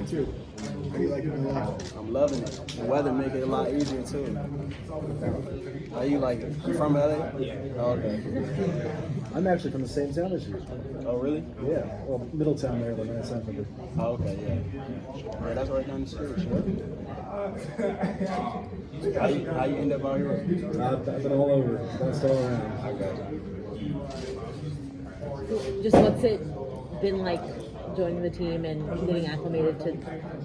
Me too. How do you like it in LA? I'm loving it. The weather make it a lot easier too. How you like it? You from LA? Yeah. Oh, okay. I'm actually from the same town as you. Oh, really? Yeah, well, Middletown, Maryland, right south of it. Oh, okay, yeah. Yeah, that's right down the street. How you end up out here? I've been all over, bounced all around. I got you. Just what's it been like joining the team and getting acclimated to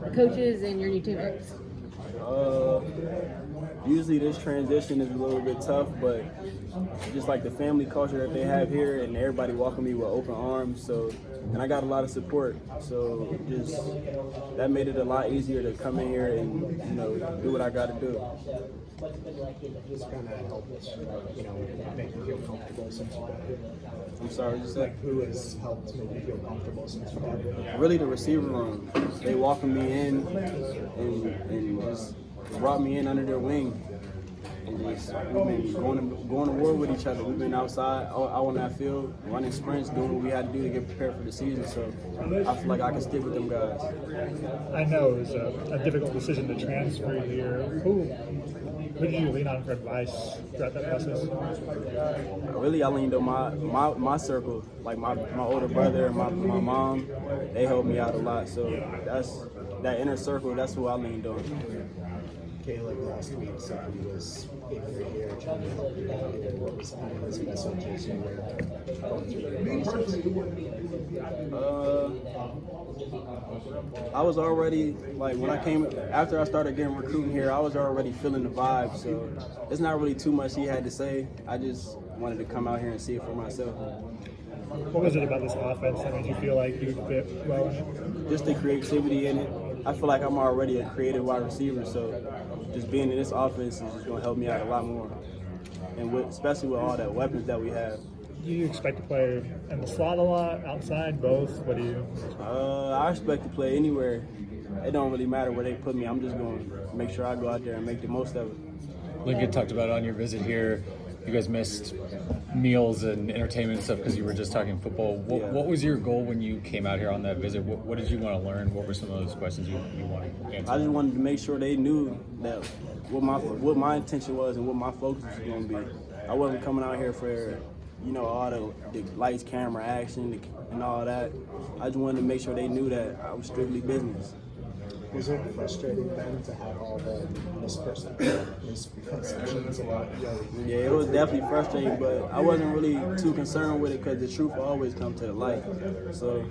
the coaches and your new teammates? Usually this transition is a little bit tough, but just like the family culture that they have here, and everybody welcomed me with open arms. So, and I got a lot of support. So just that made it a lot easier to come in here and do what I got to do. This kind of helped, make you feel comfortable since you got here. I'm sorry, what you said? Who has helped make you feel comfortable since you got here? Really, the receiver room. They welcomed me in and just brought me in under their wing. And just we've been going to war with each other. We've been outside, out on that field, running sprints, doing what we had to do to get prepared for the season. So I feel like I can stick with them guys. I know it was a difficult decision to transfer here. Who did you lean on for advice throughout that process? Really, I leaned on my circle, like my older brother and my mom. They helped me out a lot. So that inner circle. That's who I leaned on. Caleb last week said he was in your ear trying to help you out. And what was his message as you were going through the process? I was already, like, when I came, after I started getting recruiting here, I was already feeling the vibe. So it's not really too much he had to say. I just wanted to come out here and see it for myself. What was it about this offense that made you feel like you fit well in it? Just the creativity in it. I feel like I'm already a creative wide receiver, so just being in this offense is just going to help me out a lot more. And especially with all the weapons that we have. Do you expect to play in the slot a lot, outside, both? What do you? I expect to play anywhere. It don't really matter where they put me. I'm just going to make sure I go out there and make the most of it. Lincoln talked about on your visit here, you guys missed meals and entertainment and stuff because you were just talking football. What was your goal when you came out here on that visit? What did you want to learn? What were some of those questions you wanted to answer? I just wanted to make sure they knew that what my intention was and what my focus was going to be. I wasn't coming out here for all the lights, camera, action, and all that. I just wanted to make sure they knew that I was strictly business. Was it frustrating then to have all the misconceptions about you? Yeah, it was definitely frustrating, but I wasn't really too concerned with it because the truth will always come to the light. So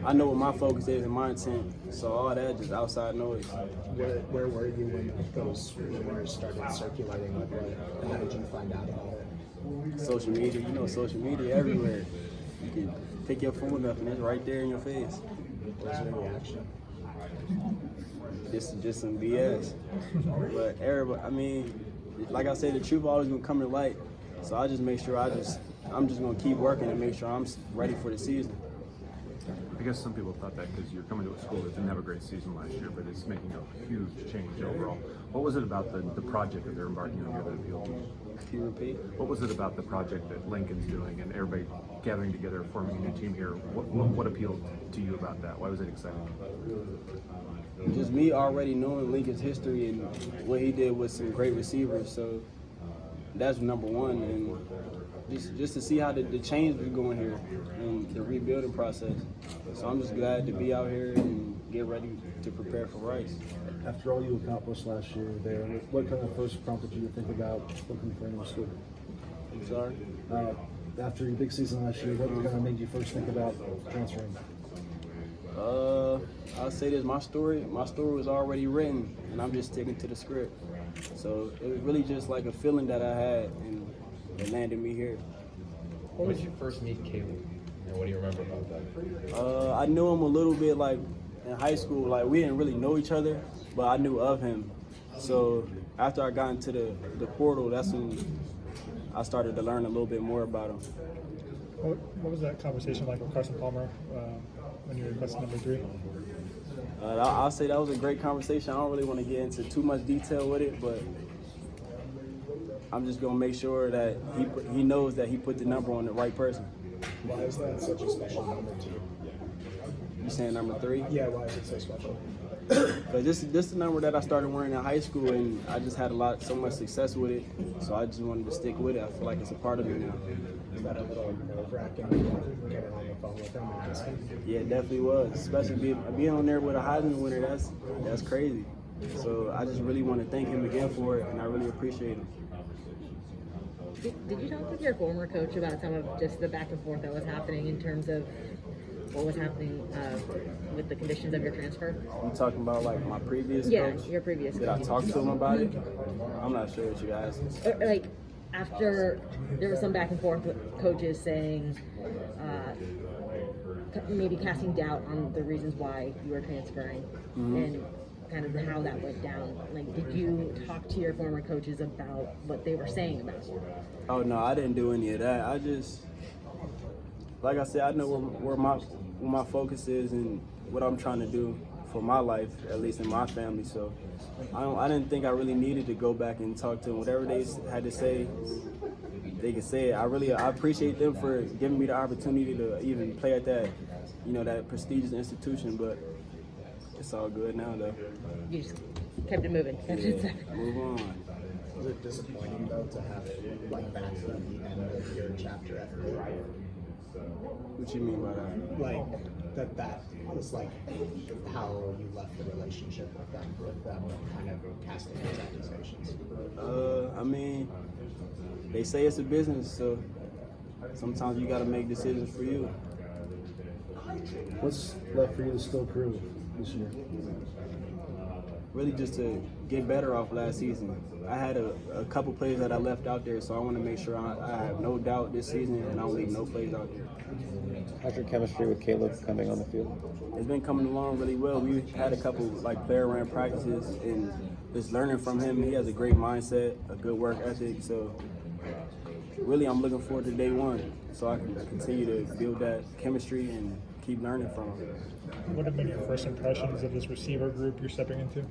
I know what my focus is and my intent. So all that just outside noise. Where were you when those rumors started circulating? And how did you find out about it? Social media, social media everywhere. You can pick your phone up and it's right there in your face. What was your reaction? Just some BS. But everybody, like I said, the truth always gonna come to light. So I just make sure I'm just gonna keep working and make sure I'm ready for the season. I guess some people thought that because you're coming to a school that didn't have a great season last year, but it's making a huge change overall. What was it about the project that they're embarking on here that appealed to you? Can you repeat? What was it about the project that Lincoln's doing and everybody gathering together, forming a new team here? What appealed to you about that? Why was it exciting? Just me already knowing Lincoln's history and what he did with some great receivers. So that's number one. And just to see how the change was going here and the rebuilding process. So I'm just glad to be out here and get ready to prepare for Rice. After all you accomplished last year there, what kind of first prompted you to think about looking for a new school? I'm sorry? After your big season last year, what kind of made you first think about transferring? I'll say this, my story was already written and I'm just sticking to the script. So it was really just like a feeling that I had and it landed me here. When did you first meet Caleb? And what do you remember about that? I knew him a little bit like in high school. Like we didn't really know each other, but I knew of him. So after I got into the portal, that's when I started to learn a little bit more about him. What was that conversation like with Carson Palmer when you were requesting number 3? I'll say that was a great conversation. I don't really want to get into too much detail with it, but I'm just gonna make sure that he knows that he put the number on the right person. Why is that such a special number to you? You saying number 3? Yeah, why is it so special? But this is the number that I started wearing in high school, and I just had so much success with it. So I just wanted to stick with it. I feel like it's a part of me now. Is that a little nerve-wracking getting on the phone with them and asking? Yeah, it definitely was. Especially being on there with a Heisman winner, that's crazy. So I just really want to thank him again for it, and I really appreciate him. Did you talk with your former coach about some of just the back and forth that was happening in terms of what was happening with the conditions of your transfer? You talking about like my previous Yeah, coach? your previous Did I coach. talk to him about it? I'm not sure what you asked. Like after there was some back and forth with coaches saying maybe casting doubt on the reasons why you were transferring and kind of how that went down. Like, did you talk to your former coaches about what they were saying about you? Oh no, I didn't do any of that. I just, like I said, I know where my focus is and what I'm trying to do for my life, at least in my family. So I didn't think I really needed to go back and talk to them. Whatever they had to say, they could say it. I appreciate them for giving me the opportunity to even play at that, that prestigious institution. But it's all good now, though. You just kept it moving. Move on. Was it disappointing though to have it like back to the end of your chapter at Purdue? What you mean by that? Like that was like how you left the relationship with them kind of casting those accusations. I mean, they say it's a business, so sometimes you got to make decisions for you. What's left for you to still prove this year? Really just to get better off last season. I had a couple plays that I left out there, so I want to make sure I have no doubt this season and I don't leave no plays out there. How's your chemistry with Caleb coming on the field? It's been coming along really well. We had a couple player ran practices and just learning from him. He has a great mindset, a good work ethic. So really, I'm looking forward to day one, so I can continue to build that chemistry and keep learning from him. What have been your first impressions of this receiver group you're stepping into?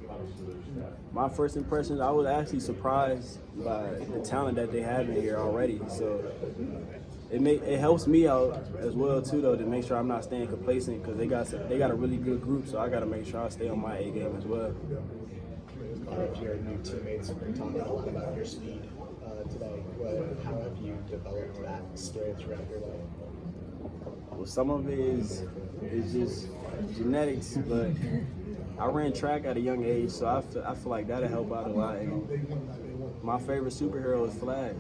My first impressions, I was actually surprised by the talent that they have in here already. So it helps me out as well too, though, to make sure I'm not staying complacent because they got a really good group. So I got to make sure I stay on my A game as well. A lot of your new teammates have been talking a lot about your speed today. How have you developed that skill throughout your life? Well, some of it is just genetics, but I ran track at a young age, so I feel like that'll help out a lot. And my favorite superhero is Flash,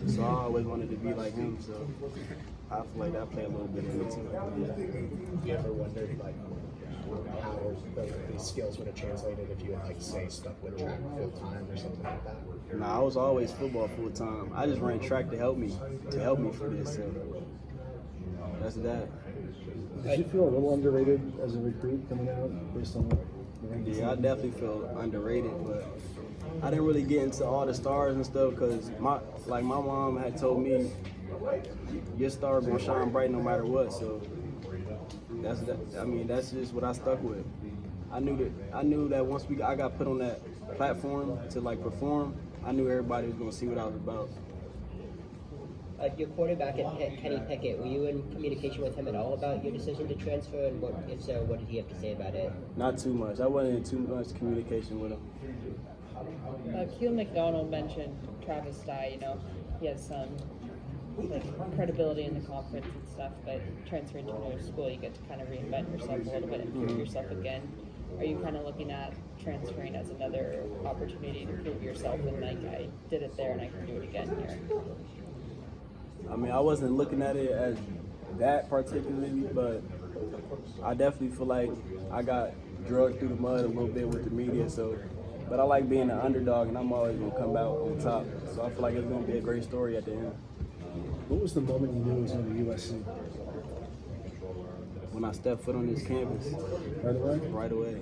so I always wanted to be like him. So I feel like that played a little bit in it too. You ever wondered how these skills would have translated if you had say stuck with track full time or something like that? Nah, I was always football full time. I just ran track to help me for this. So that's that. Did you feel a little underrated as a recruit coming out based on the rankings? Yeah, I definitely feel underrated, but I didn't really get into all the stars and stuff because my mom had told me your star gonna shine bright no matter what. So that's just what I stuck with. I knew that once I got put on that platform to perform, I knew everybody was gonna see what I was about. Your quarterback, Kenny Pickett, were you in communication with him at all about your decision to transfer? And if so, what did he have to say about it? Not too much. I wasn't in too much communication with him. Keel McDonald mentioned Travis Dye. He has some credibility in the conference and stuff, but transferring to another school, you get to kind of reinvent yourself a little bit and prove yourself again. Are you kind of looking at transferring as another opportunity to prove yourself and I did it there and I can do it again here? I mean, I wasn't looking at it as that particularly, but I definitely feel like I got drugged through the mud a little bit with the media. But I like being an underdog, and I'm always gonna come out on top. So I feel like it's gonna be a great story at the end. What was the moment you knew it was going to be USC? When I stepped foot on this campus, Right away? right away.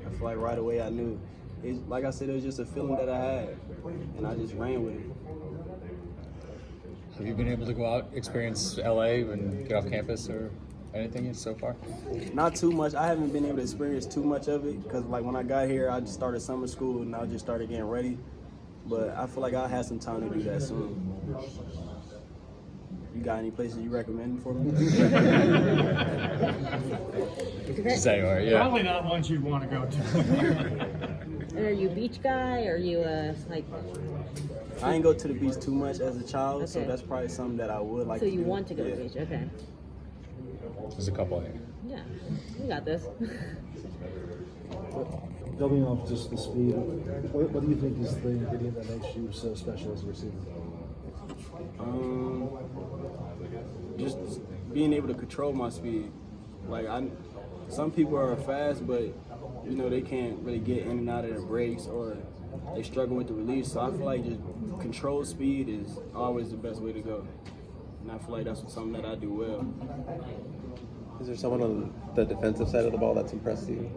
I feel like right away I knew. Like I said, it was just a feeling that I had, and I just ran with it. Have you been able to go out, experience LA and get off campus or anything so far? Not too much. I haven't been able to experience too much of it because when I got here, I just started summer school and I just started getting ready. But I feel like I'll have some time to do that soon. You got any places you recommend for me? Say, all right, yeah. Probably not ones you'd want to go to. And are you a beach guy? Or are you like? I ain't go to the beach too much as a child, so Okay. that's probably something that I would like So to you do. want to go to Yeah. the beach? Okay. There's a couple here. Yeah, we got this. Building off just the speed, what do you think is the ingredient that makes you so special as a receiver? Just being able to control my speed. Like some people are fast, but you know they can't really get in and out of their breaks, or they struggle with the release. So I feel like just controlled speed is always the best way to go, and I feel like that's something that I do well. Is there someone on the defensive side of the ball that's impressed you?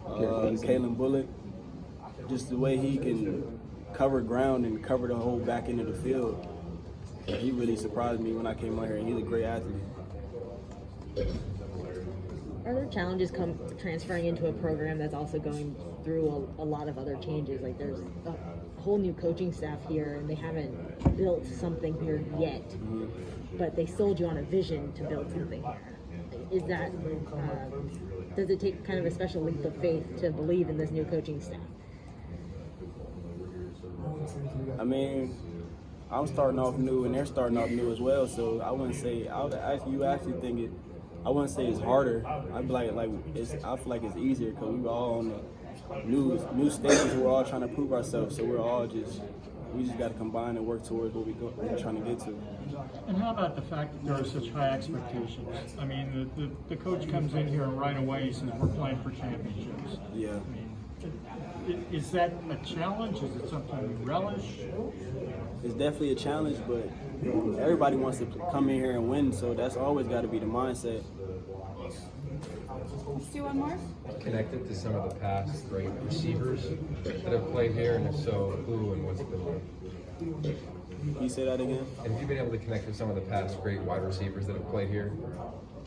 Kalen Bullock, just the way he can cover ground and cover the whole back end of the field. He really surprised me when I came out here, and he's a great athlete. Are there challenges transferring into a program that's also going through a lot of other changes? Like there's a whole new coaching staff here, and they haven't built something here yet, but they sold you on a vision to build something here. Is that does it take kind of a special leap of faith to believe in this new coaching staff? I mean, I'm starting off new, and they're starting off new as well. So I wouldn't say you actually think it. I wouldn't say it's harder. I'd be like it's. I feel like it's easier because we were all on the new stages. We're all trying to prove ourselves. So we just got to combine and work towards what we're trying to get to. And how about the fact that there are such high expectations? I mean, the coach comes in here and right away he says we're playing for championships. Yeah. I mean, is that a challenge? Is it something you relish? It's definitely a challenge, but everybody wants to come in here and win. So that's always got to be the mindset. Let's do one more. Connected to some of the past great receivers that have played here, and if so, who and what's it been like? Can you say that again? And if you've been able to connect with some of the past great wide receivers that have played here,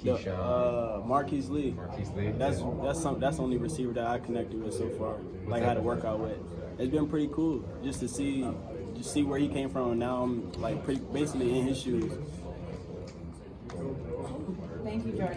Keyshawn, Marquise Lee. Marquise Lee. That's the only receiver that I connected with so far. Like had to work out with. It's been pretty cool just to see where he came from. And now I'm like basically in his shoes. Thank you, Jordan.